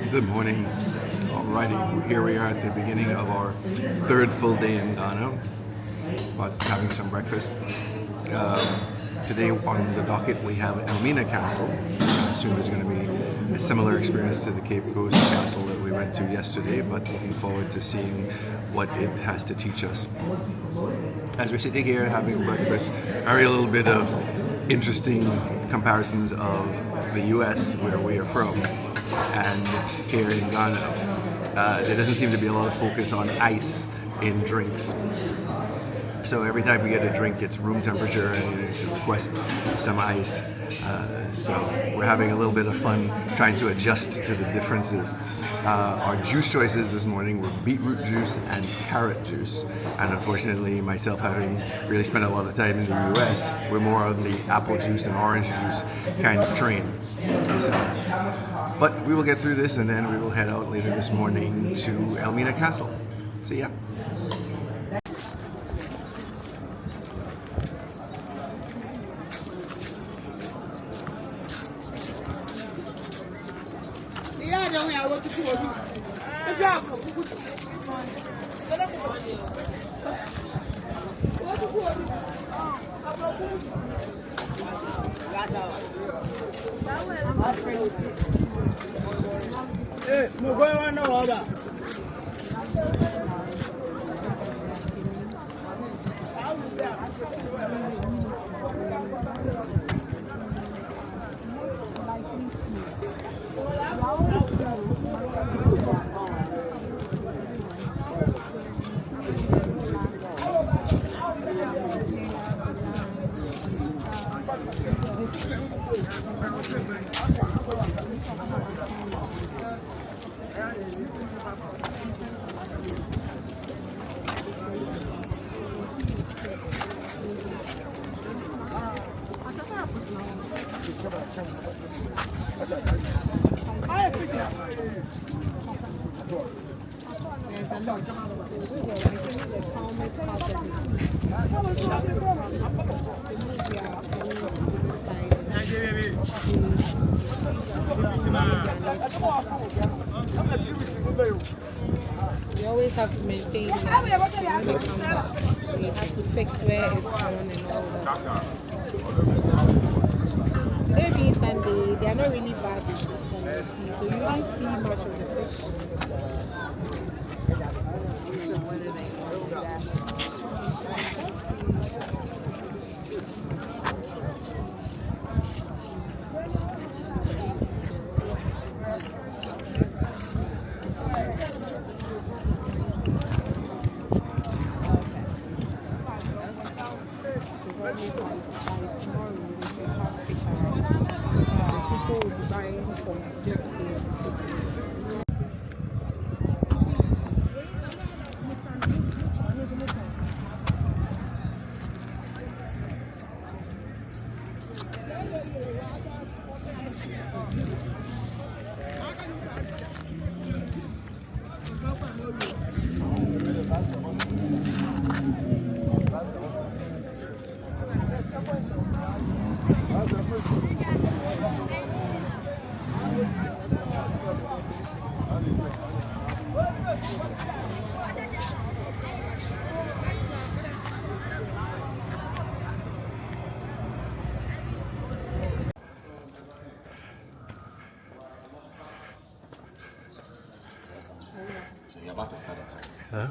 Good morning. Alrighty, here we are at the beginning of our third full day in Ghana, but having some breakfast. Today on the docket we have Elmina Castle. I assume it's going to be a similar experience to the Cape Coast Castle that we went to yesterday, but looking forward to seeing what it has to teach us. As we're sitting here having breakfast, I read a little bit of interesting comparisons of the US, where we are from, and here in Ghana. There doesn't seem to be a lot of focus on ice in drinks. So every time we get a drink, it's room temperature and you can request some ice. So we're having a little bit of fun trying to adjust to the differences. Our juice choices this morning were beetroot juice and carrot juice. And unfortunately, myself having really spent a lot of time in the US, we're more on the apple juice and orange juice kind of train. But we will get through this and then we will head out later this morning to Elmina Castle. See ya. You always have to maintain that. You have to fix where it's gone and all that. Today being Sunday, they are not really bad from the sea, so you don't see much of the fish. So you're about to start a talk. Huh?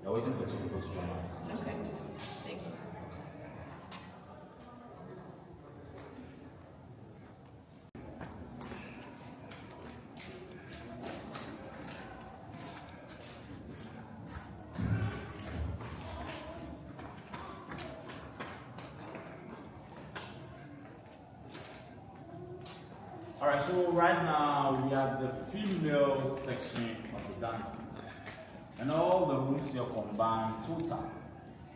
You're waiting for two people to join us. Okay. Thank you. Alright, so right now we are at the female section of the dance. And all the rooms here combined total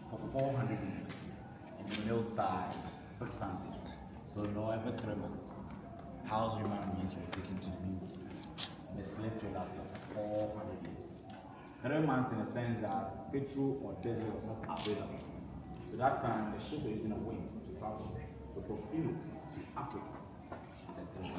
for 400 and the male side 600. So no, every 3 months, house human beings were taken to new slave trade lasted for 400 years. Another month in the sense that petrol or diesel was not available. So that time the ship was using a wind to travel. So from Europe to Africa, it's a thing.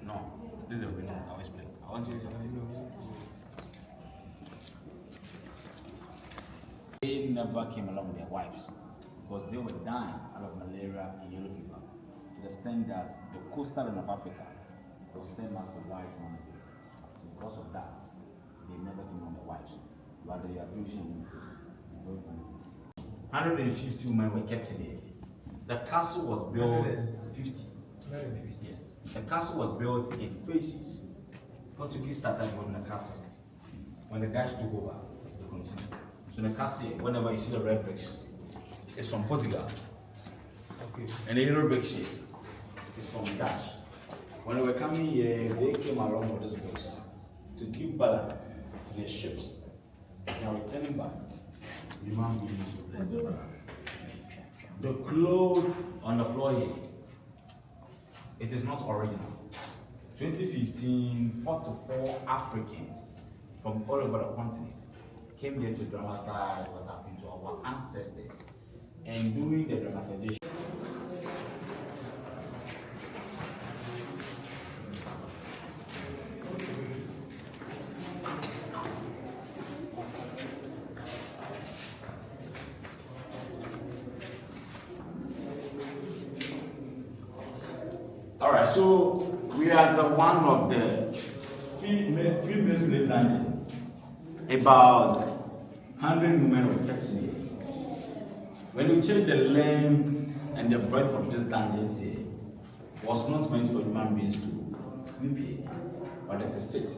No, this is a real one. I always play. I want you to They never came along with their wives because they were dying out of malaria and yellow fever to the extent that the coastal line of Africa was 10 months of white man. So because of that, they never came on their wives. But they are building 150 women were kept there. The castle was built 50. Yes. The castle was built in phases. Portuguese started building the castle. When the Dutch took over, they continued. So the castle, whenever you see the red bricks, it's from Portugal. Okay. And the yellow brick shape is from Dutch. When they were coming here, they came along with these bricks to give balance to their ships. Now returning back, human beings will bless the balance. The clothes on the floor here, it is not original. 2015, 44 Africans from all over the continent came there to dramatize what happened to our ancestors. And during the dramatization, all right, so we are the one of the female slave dungeon. About 100 women were kept here. When you check the length and the breadth of these dungeons here, was not meant for human beings to sleep here, but to sit,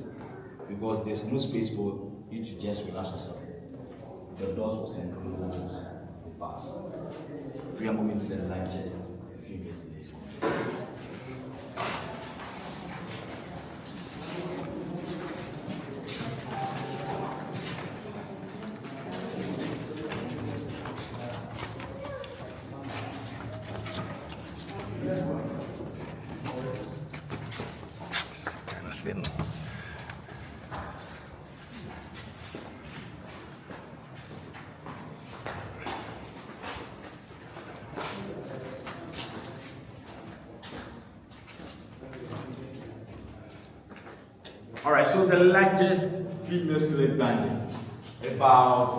because there's no space for you to just relax yourself. The doors was enclosed, the pass. We are moving to the largest female slave. All right, so the largest female slave dungeon, about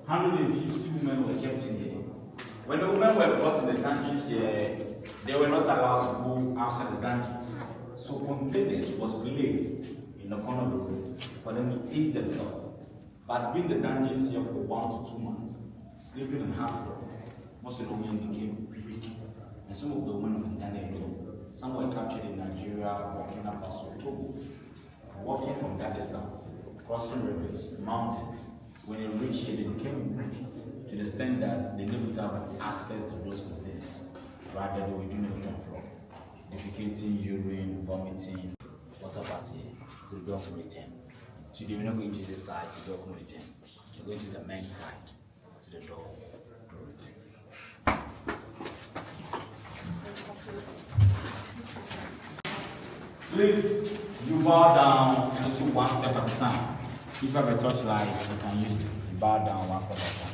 150 women were kept in here. When the women were brought in the dungeons here, they were not allowed to go outside the dungeons. So containers was placed in the corner of the room for them to ease themselves. But being the dungeons here for 1 to 2 months, sleeping on half floor, most of the women became weak. And some of the women from Ghana alone, some were captured in Nigeria, Burkina Faso, Togo. Walking from that distance, crossing rivers, mountains, when they reached here, they became weak to the extent that they didn't have access to those containers. Rather, they were doing it on the floor, defecating, urine, vomiting, water passing to the door of no return. Today, we're not going to use this side to the door of no return. We're going to use the men's side to the door of no return. Please, you bow down and also one step at a time. If you have a torchlight, you can use it. You bow down one step at a time.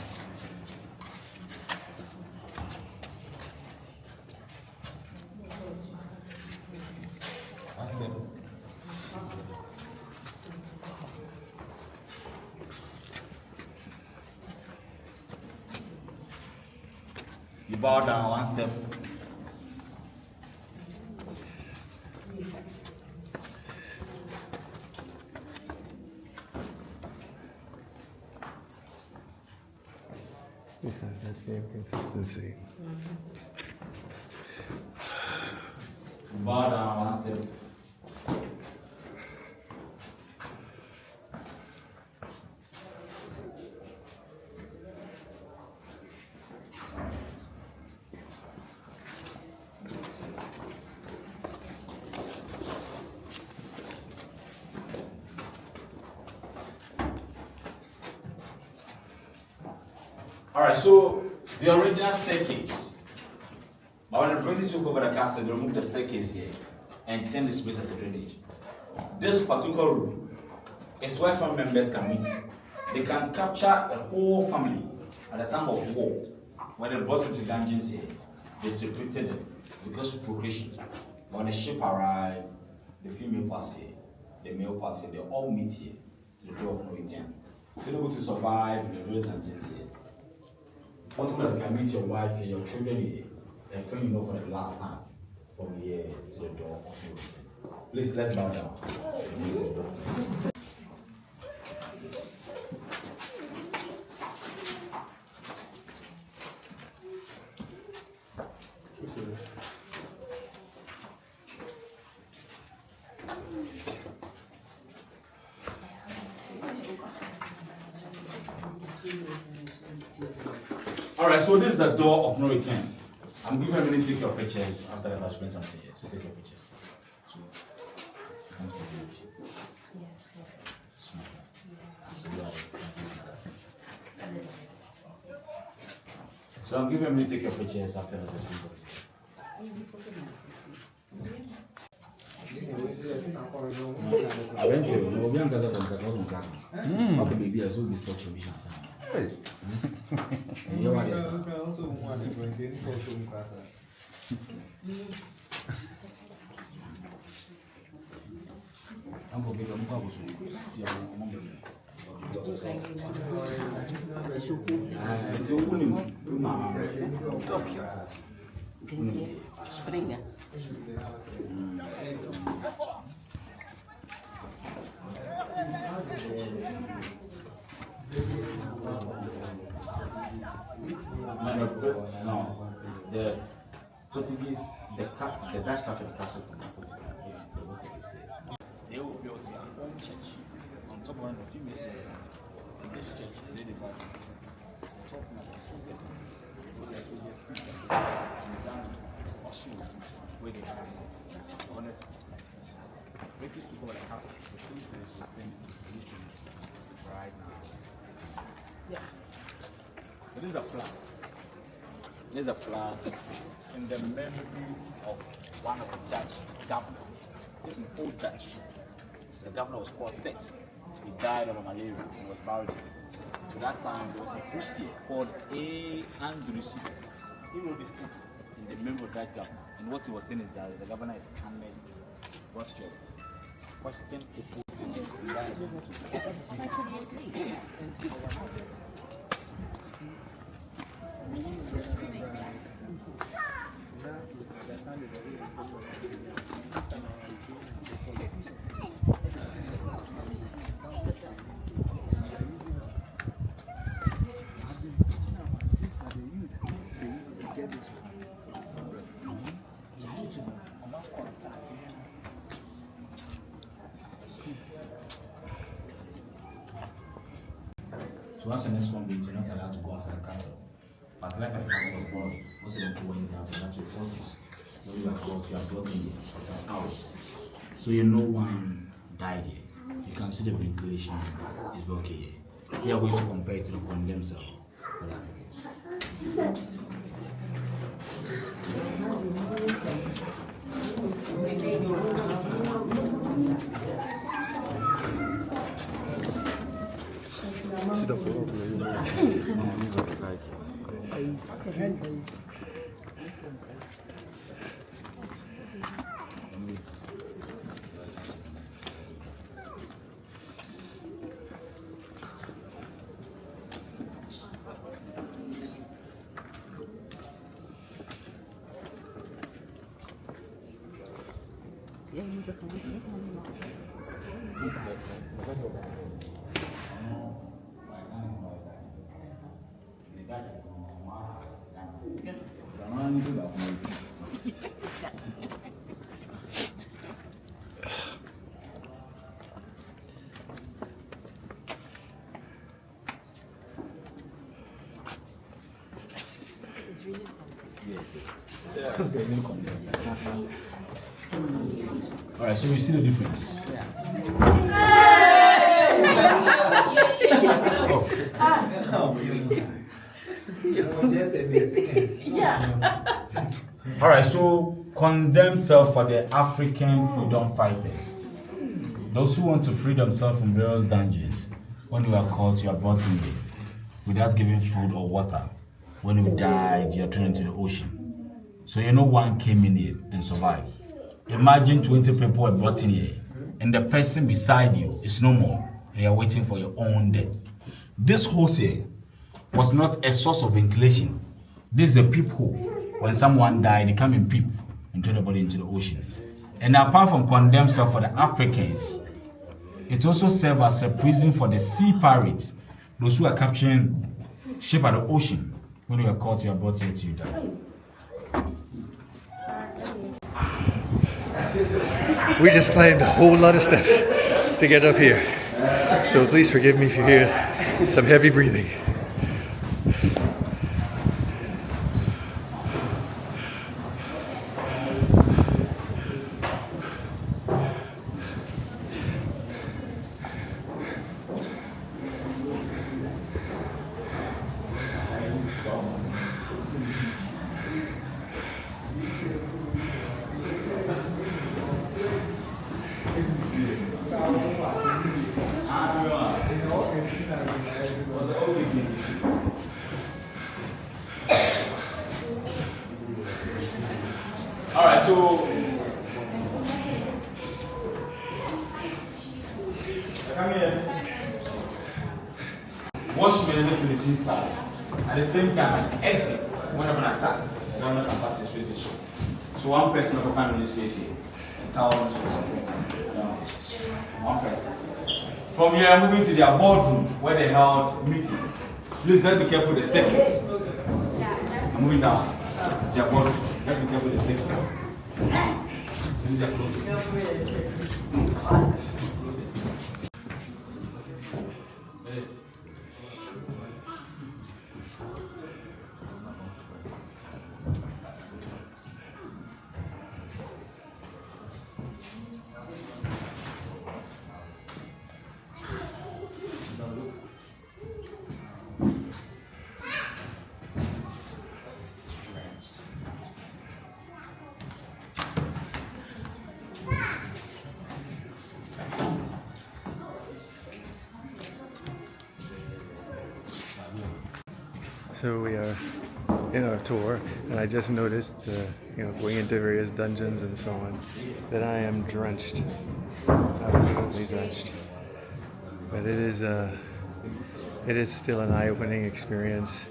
One step. You bow down one step. This has that same consistency. Bow down one step. Alright, so the original staircase. But when the British took over the castle, they removed the staircase here and turned the space as a drainage. This particular room is where family members can meet. They can capture a whole family at the time of war. When they brought them to dungeons here, they separated them because of procreation. When the ship arrived, the female pass here, the male pass here, they all meet here to the door of no return. So they're able to survive in the various dungeons here. Possible as you can meet your wife and your children here, and friend you know for the last time from here to the door of no return. Please let's bow down. Alright, so this is the door of no return. I'm giving everybody to take your pictures after I've explained something here. So take your pictures. So, you can speak English. Yes, yes. Small. So you are So I'm giving everybody to take your pictures after I've explained something. Eventually, we'll be on the okay, maybe as well be such a mission. You are yes. I'm going to go Springen. No, the Portuguese, the Dutch captured the castle from the Portuguese. They will build their own church on top of one of the few years later. In this church, they divided the top of the soldiers. So the soldiers or soon where they have honest. British to go to the castle, the same place will think right now. Yeah. So this is a flag. This is a flag in the memory of one of the Dutch governor. This is an old Dutch. The governor was called Pitt. He died of malaria and was buried. So that time there was a priest here called A. Andrews. He wrote this thing in the memory of that governor. And what he was saying is that the governor is harmless. What's your question? So once the next one being, you're not allowed to go outside the castle. But like at the castle of God, most of them go into the natural forces. When you are brought in here for some hours. So you know one died here. You can see the ventilation is okay here. They are going to compare it to the condemned cell for the Africans. All right, so you see the difference. All right, so condemn self for the African freedom fighters. Those who want to free themselves from various dangers. When you are caught, you are brought in there without giving food or water. When you died, you are thrown into the ocean. So you know one came in here and survived. Imagine 20 people were brought in here, and the person beside you is no more, and you are waiting for your own death. This horse here was not a source of ventilation. This is a peep hole. When someone died, they come and peep and throw the body into the ocean. And apart from condemned self for the Africans, it also serves as a prison for the sea pirates, those who are capturing ship at the ocean. When you are caught, you are brought here to you die. We just climbed a whole lot of steps to get up here. So please forgive me if you hear some heavy breathing. All right, so come here. Wash me and make the inside. At the same time, an exit when I'm an attack. One not can pass the straight issue. So one person will find on this space here. And towel is something. One person. From here, moving to their boardroom where they held meetings. Please let's be careful with the staircase. I'm moving down. Their boardroom. Let's be careful with the staircase. These are close. So we are in our tour, and I just noticed, going into various dungeons and so on, that I am drenched, absolutely drenched. But it is still an eye-opening experience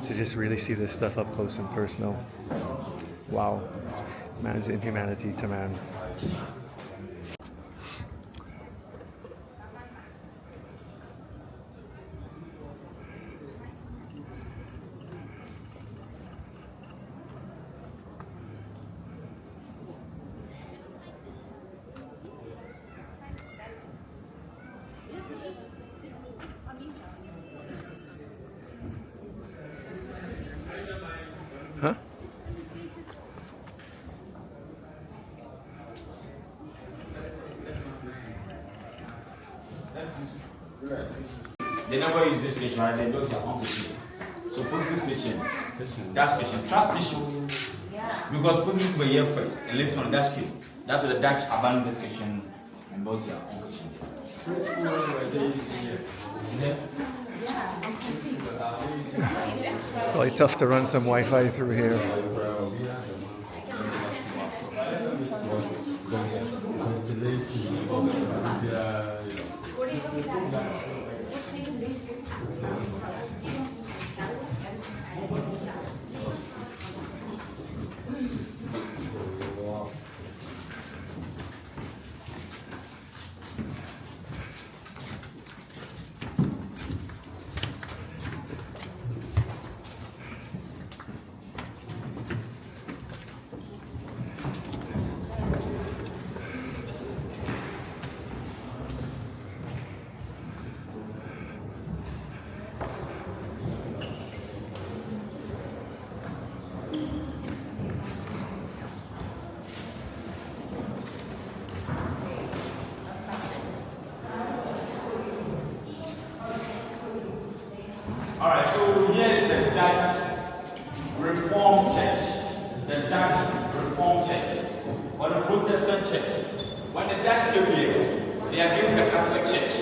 to just really see this stuff up close and personal. Wow, man's inhumanity to man. Huh? They never use this station, right? They don't say on station. So put this station, that station, trust issues. Because put this were here first, and later on Dutch came. That's why the Dutch abandoned this station and both their own station. Probably tough to run some Wi-Fi through here. Reformed Church, the Dutch Reformed Church, or the Protestant Church. When the Dutch came here, they are against the Catholic Church.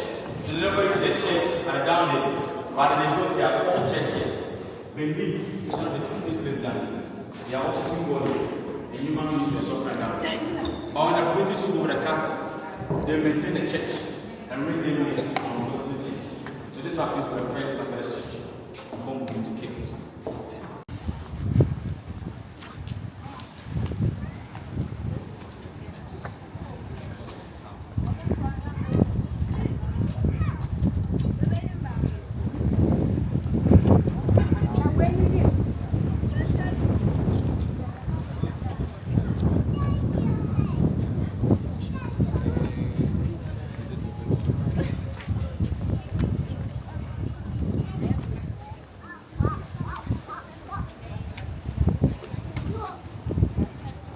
The nobody is the church are down there, but they don't their own church here. Benin is one of the few Muslim countries. They are worshiping God, and human beings were suffering down there. But when the British took over the castle, they maintained the church and renamed it on Muslim Church. So this happens to the French Methodist Church before moving to Cape Coast.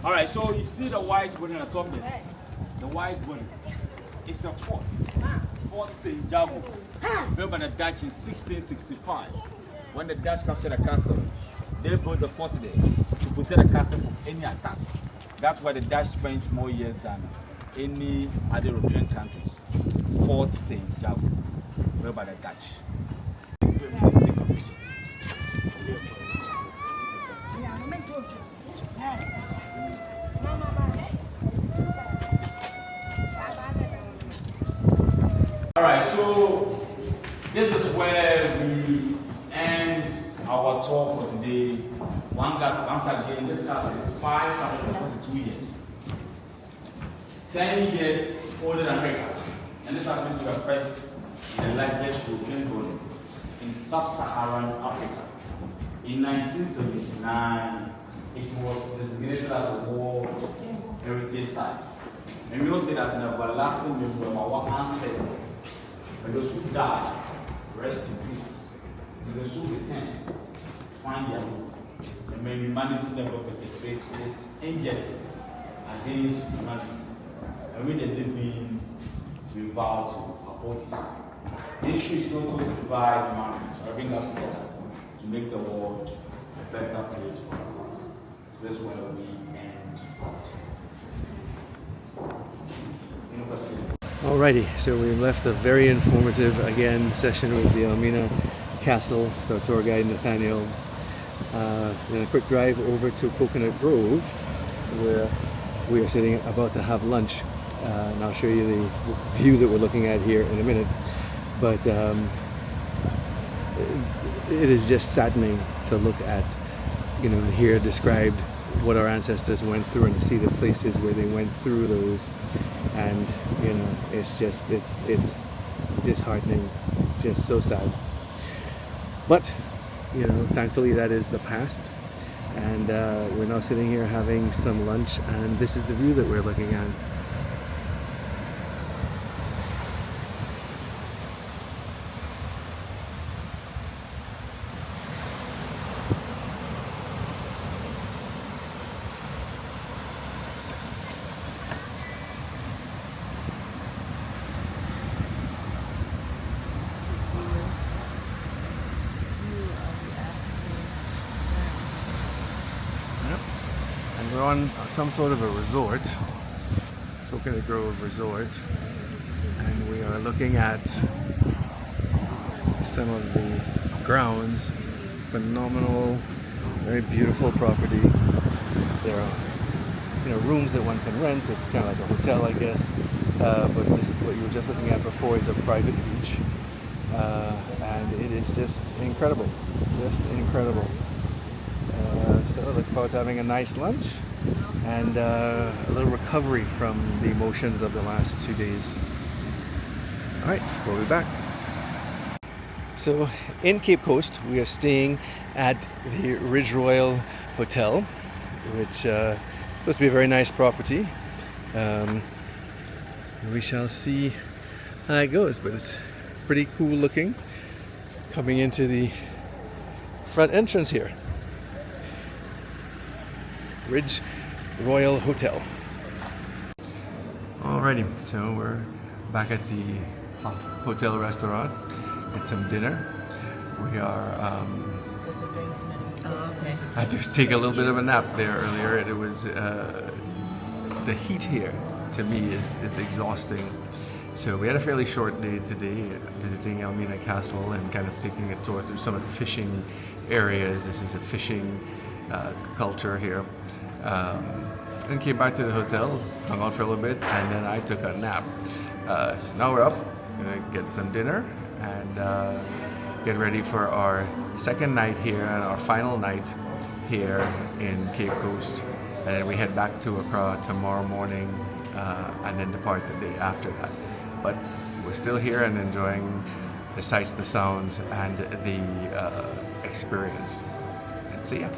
Alright, so you see the white building at the top there? The white building. It's a fort. Fort St. Jago. Built by the Dutch in 1665. When the Dutch captured the castle, they built the fort there to protect the castle from any attack. That's why the Dutch spent more years than any other European countries. Fort St. Jago. Built by the Dutch. Take a picture. Alright, so this is where we end our tour for today. Once again, this castle is 542 years. 10 years older than America. And this happened to be the first and largest European building in sub-Saharan Africa. In 1979, it was designated as a World Heritage Site. And we also say that an everlasting memory of our ancestors. And those who died, rest in peace. And those who return, find their meat. And may humanity never perpetrate this injustice against humanity. And we the living, we vow to uphold this. History is not to divide humanity, so bring us together to make the world a better place for all of us. So that's where we end our tour. Any questions? Alrighty, so we left a very informative, again, session with the Elmina Castle, the tour guide Nathaniel. Then a quick drive over to Coconut Grove, where we are sitting about to have lunch. And I'll show you the view that we're looking at here in a minute. But it is just saddening to look at, here described what our ancestors went through and to see the places where they went through those. And it's disheartening. It's just so sad. But thankfully that is the past, and we're now sitting here having some lunch, and this is the view that we're looking at. We're on some sort of a resort, Coconut Grove Resort, and we are looking at some of the grounds. Phenomenal, very beautiful property. There are rooms that one can rent. It's kind of like a hotel, I guess. But this, what you were just looking at before, is a private beach, and it is just incredible, So I look forward to having a nice lunch and a little recovery from the emotions of the last 2 days. All right, we'll be back. So in Cape Coast, we are staying at the Ridge Royal Hotel, which is supposed to be a very nice property. We shall see how it goes, but it's pretty cool looking. Coming into the front entrance here. Ridge Royal Hotel. Alrighty, so we're back at the hotel restaurant. Get some dinner. We are Oh, okay. I had to take a little bit of a nap there earlier. It was the heat here to me is exhausting. So we had a fairly short day today, visiting Elmina Castle and kind of taking a tour through some of the fishing areas. This is a fishing culture here. And came back to the hotel, hung out for a little bit, and then I took a nap. So now we're up, gonna get some dinner and get ready for our second night here and our final night here in Cape Coast. And then we head back to Accra tomorrow morning and then depart the day after that. But we're still here and enjoying the sights, the sounds, and the experience. And see ya.